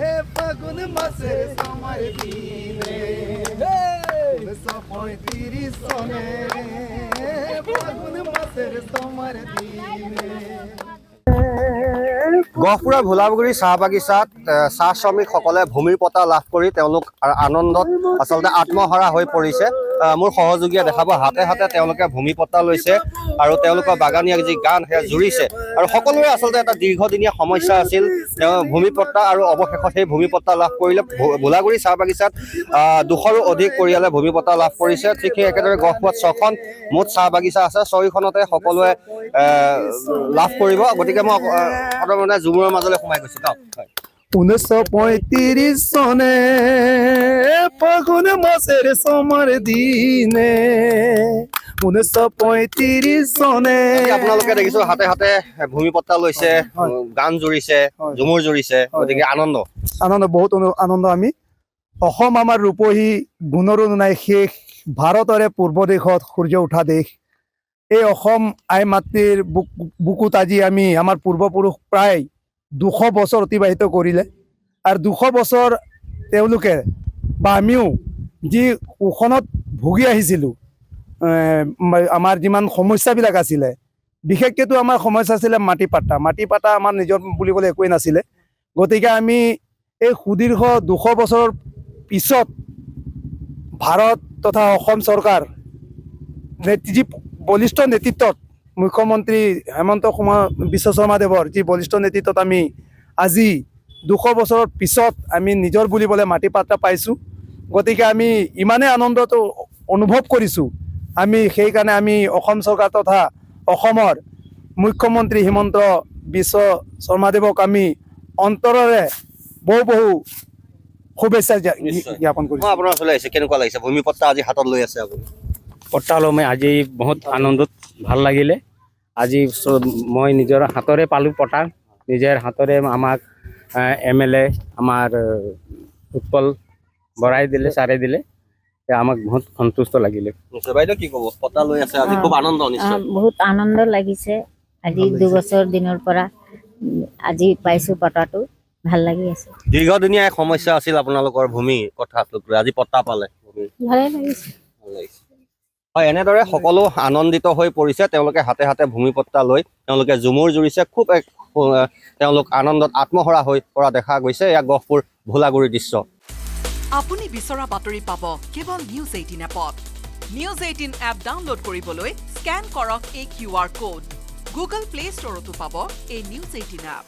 ফাগুন মাসেৰ সময় দিনে 1935 সনে ফাগুন মাসেৰ সময় দিনে গহপুৰৰ ভোলাবগুৰি চাহ বাগিচাত চাহ শ্ৰমিকসকলে ভূমিৰ পট্টা লাভ কৰি তেওঁলোক আনন্দত আচলতে আত্মহাৰা হৈ পৰিছে। মোৰ সহযোগীয়ে দেখাব হাতে হাতে তেওঁলোকে ভূমি পট্টা লৈছে আৰু তেওঁলোকৰ বাগানীয়া যি গান সেয়া জুৰিছে আৰু সকলোৰে আচলতে এটা দীৰ্ঘদিনীয়া সমস্যা আছিল তেওঁ ভূমি পট্টা আৰু অৱশেষত সেই ভূমি পট্টা লাভ কৰিলে। ভোলাগুৰি চাহ বাগিচাত 200ৰো অধিক পৰিয়ালে ভূমি পট্টা লাভ কৰিছে। ঠিক সেই একেদৰে গহপুৰত 6খন মুঠ চাহ বাগিচা আছে, 6খনতে সকলোৱে লাভ কৰিব। গতিকে মই মানে জুমুৰৰ মাজলৈ সোমাই গৈছো। 1935 সনে ফাগুন মাসের সময় দিনে 1935 সনে আপোনালোকে দেখিছো হাতে হাতে ভূমি পট্টা লৈছে, গান জুৰিছে, ঝুমুৰ জুৰিছে। গতিকে আনন্দ বহুত আনন্দ। আমি অসম আমাৰ ৰূপহী গুণৰো নাই শেষ, ভাৰতৰে পূৰ্ব দেশত সূৰ্য উঠা দেশ। এই অসম আই মাতৃৰ বুকুত আজি আমি আমাৰ পূৰ্বপুৰুষ প্ৰায় 200 বছৰ অতিবাহিত কৰিলে আৰু 200 বছৰ তেওঁলোকে বা আমিও যি শোষণত ভুগি আহিছিলোঁ, আমাৰ যিমান সমস্যাবিলাক আছিলে, বিশেষকৈতো আমাৰ সমস্যা আছিলে মাটি পাট্টা আমাৰ নিজৰ বুলিবলৈ একোৱেই নাছিলে। গতিকে আমি এই সুদীৰ্ঘ 200 বছৰৰ পিছত ভাৰত তথা অসম চৰকাৰ যি বলিষ্ঠ নেতৃত্বত মুখ্যমন্ত্ৰী হেমন্ত বিশ্ব শৰ্মাদেৱৰ যি বলিষ্ঠ নেতৃত্বত আমি আজি 200 বছৰৰ পিছত আমি নিজৰ বুলিবলৈ মাটি পাট্টা পাইছোঁ। গতিকে আমি ইমানেই আনন্দটো অনুভৱ কৰিছোঁ। আমি সেইকাৰণে আমি অসম চৰকাৰ তথা অসমৰ মুখ্যমন্ত্ৰী হিমন্ত বিশ্ব শৰ্মাদেৱক আমি অন্তৰেৰে বহু শুভেচ্ছা জ্ঞাপন কৰিছোঁ। আপোনাৰ ওচৰলৈ আহিছে, কেনেকুৱা লাগিছে ভূমি পট্টা আজি হাতত লৈ আছে আপুনি? পট্টা লৈ মই আজি বহুত আনন্দত ভাল লাগিলে। আজি মই নিজৰ হাতৰে পালোঁ পট্টা, নিজৰ হাতৰে আমাক MLA আমাৰ উৎপল বৰাই দিলে, ছাৰে দিলে, আমাক বহুত সন্তুষ্ট লাগিলে। বাইদেউ কি ক'ব? পট্টা লৈ আছে আজি, খুব আনন্দ নিশ্চয়। বহুত আনন্দ লাগিছে। আজি 2 বছৰ দিনৰ পৰা আজি পাইছোঁ পট্টাটো, ভাল লাগি আছে। দীৰ্ঘদিনীয়া এক সমস্যা আছিল আপোনালোকৰ ভূমি কথাটোক লৈ, আজি পট্টা পালে, ভালে লাগিছে। ভাল লাগিছে। হয়, এনেদৰে সকলো আনন্দিত হৈ পৰিছে। তেওঁলোকে হাতে হাতে ভূমি পট্টা লৈ তেওঁলোকে ঝুমুৰ জুৰিছে। খুব এক তেওঁলোক আনন্দত আত্মহৰা হৈ পৰা দেখা গৈছে। এয়া গহপুৰ ভোলাগুৰিৰ দৃশ্য। আপুনি বিচৰা বাতৰি পাব কেৱল নিউজ 18 এপত। নিউজ 18 এপ ডাউনলোড কৰিবলৈ স্কেন কৰক এই QR কোড। গুগল প্লে ষ্টৰতো পাব এই নিউজ 18 এপ।